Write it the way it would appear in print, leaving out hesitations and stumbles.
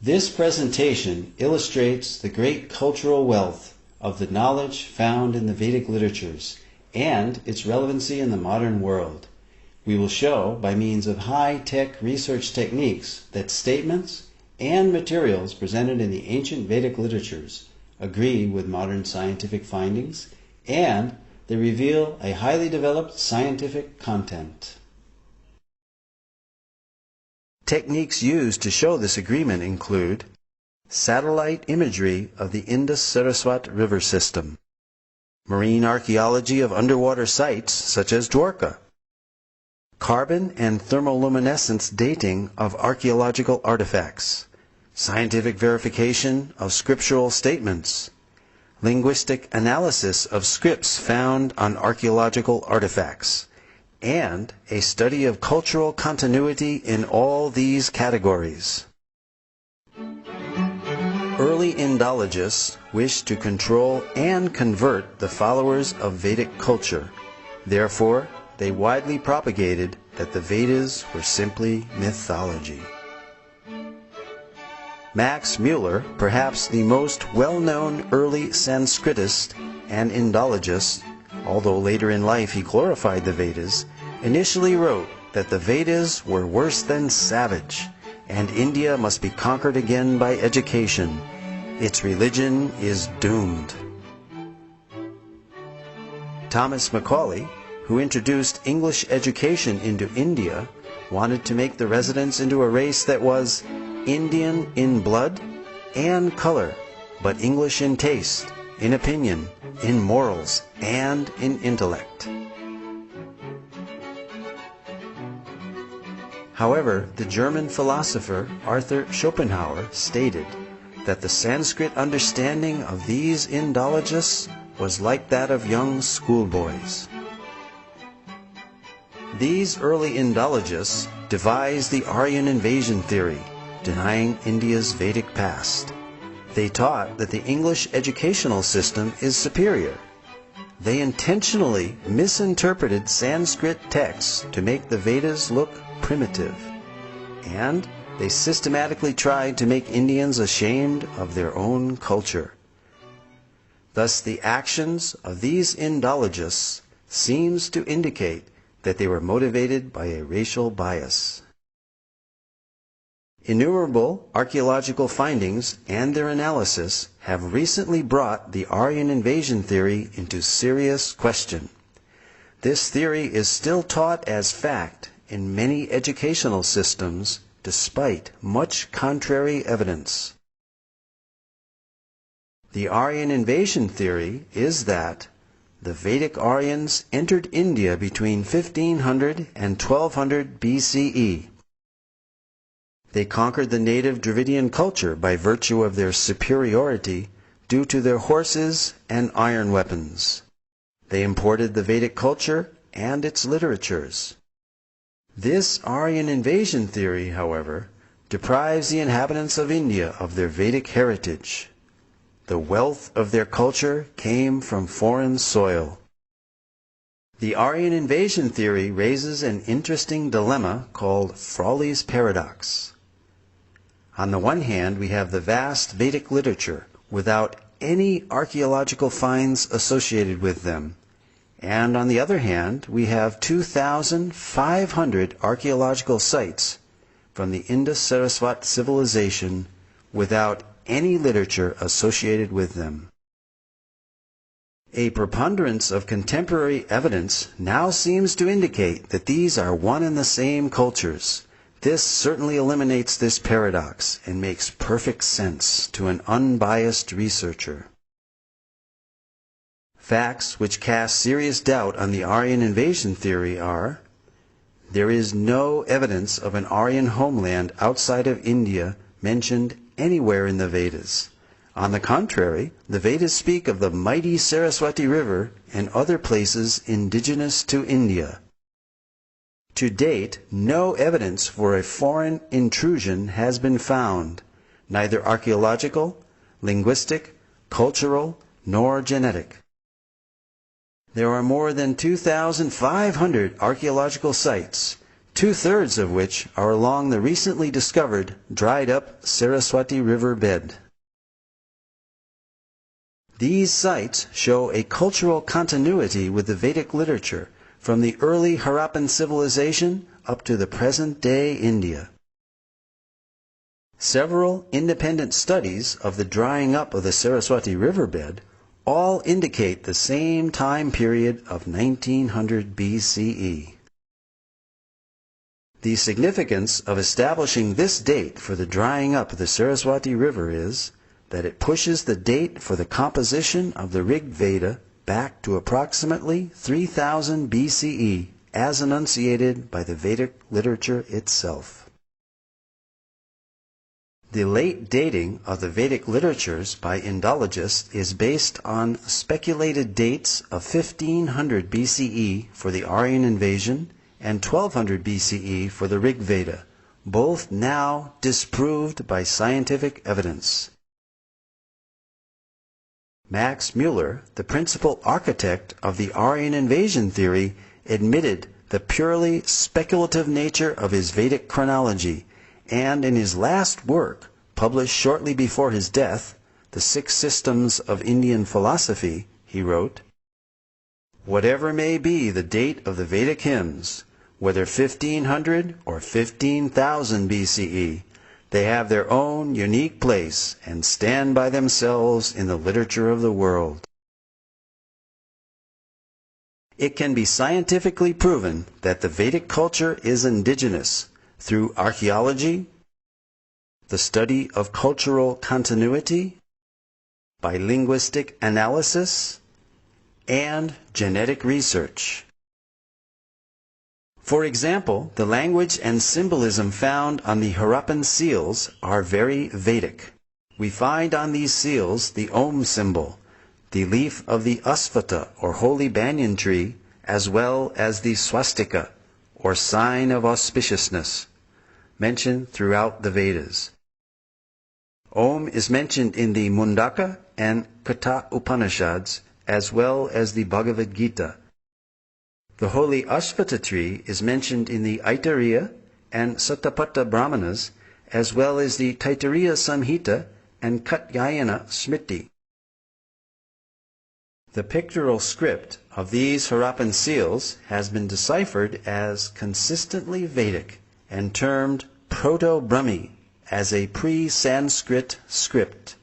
This presentation illustrates the great cultural wealth of the knowledge found in the Vedic literatures and its relevancy in the modern world. We will show, by means of high-tech research techniques, that statements and materials presented in the ancient Vedic literatures agree with modern scientific findings, and they reveal a highly developed scientific content. Techniques used to show this agreement include satellite imagery of the Indus-Saraswat river system, marine archaeology of underwater sites such as Dwarka, carbon and thermoluminescence dating of archaeological artifacts, scientific verification of scriptural statements, linguistic analysis of scripts found on archaeological artifacts, and a study of cultural continuity in all these categories. Early Indologists wished to control and convert the followers of Vedic culture. Therefore, they widely propagated that the Vedas were simply mythology. Max Muller, perhaps the most well-known early Sanskritist and Indologist, although later in life he glorified the Vedas, initially wrote that the Vedas were worse than savage, and India must be conquered again by education. Its religion is doomed. Thomas Macaulay, who introduced English education into India, wanted to make the residents into a race that was Indian in blood and color, but English in taste, in opinion, in morals, and in intellect. However, the German philosopher Arthur Schopenhauer stated that the Sanskrit understanding of these Indologists was like that of young schoolboys. These early Indologists devised the Aryan invasion theory, denying India's Vedic past. They taught that the English educational system is superior. They intentionally misinterpreted Sanskrit texts to make the Vedas look primitive. And they systematically tried to make Indians ashamed of their own culture. Thus, the actions of these Indologists seems to indicate that they were motivated by a racial bias. Innumerable archaeological findings and their analysis have recently brought the Aryan invasion theory into serious question. This theory is still taught as fact in many educational systems despite much contrary evidence. The Aryan invasion theory is that the Vedic Aryans entered India between 1500 and 1200 BCE. They conquered the native Dravidian culture by virtue of their superiority due to their horses and iron weapons. They imported the Vedic culture and its literatures. This Aryan invasion theory, however, deprives the inhabitants of India of their Vedic heritage. The wealth of their culture came from foreign soil. The Aryan invasion theory raises an interesting dilemma called Frawley's paradox. On the one hand, we have the vast Vedic literature without any archaeological finds associated with them. And on the other hand, we have 2,500 archaeological sites from the Indus-Saraswat civilization without any literature associated with them. A preponderance of contemporary evidence now seems to indicate that these are one and the same cultures. This certainly eliminates this paradox and makes perfect sense to an unbiased researcher. Facts which cast serious doubt on the Aryan invasion theory are: there is no evidence of an Aryan homeland outside of India mentioned anywhere in the Vedas. On the contrary, the Vedas speak of the mighty Saraswati River and other places indigenous to India. To date, no evidence for a foreign intrusion has been found, neither archaeological, linguistic, cultural, nor genetic. There are more than 2,500 archaeological sites, 2/3 of which are along the recently discovered dried-up Saraswati River bed. These sites show a cultural continuity with the Vedic literature from the early Harappan civilization up to the present-day India. Several independent studies of the drying up of the Saraswati riverbed all indicate the same time period of 1900 BCE. The significance of establishing this date for the drying up of the Saraswati River is that it pushes the date for the composition of the Rig Veda back to approximately 3000 BCE as enunciated by the Vedic literature itself. The late dating of the Vedic literatures by Indologists is based on speculated dates of 1500 BCE for the Aryan invasion and 1200 BCE for the Rig Veda, both now disproved by scientific evidence. Max Muller, the principal architect of the Aryan invasion theory, admitted the purely speculative nature of his Vedic chronology, and in his last work, published shortly before his death, The Six Systems of Indian Philosophy, he wrote, "Whatever may be the date of the Vedic hymns, whether 1500 or 15,000 BCE, they have their own unique place and stand by themselves in the literature of the world." It can be scientifically proven that the Vedic culture is indigenous through archaeology, the study of cultural continuity, by linguistic analysis, and genetic research. For example, the language and symbolism found on the Harappan seals are very Vedic. We find on these seals the Om symbol, the leaf of the Asvata or holy banyan tree, as well as the swastika or sign of auspiciousness, mentioned throughout the Vedas. Om is mentioned in the Mundaka and Katha Upanishads, as well as the Bhagavad Gita. The holy Ashvata tree is mentioned in the Aitareya and Satapatha Brahmanas, as well as the Taittiriya Samhita and Katyayana Smriti. The pictorial script of these Harappan seals has been deciphered as consistently Vedic and termed Proto-Brahmi as a pre-Sanskrit script.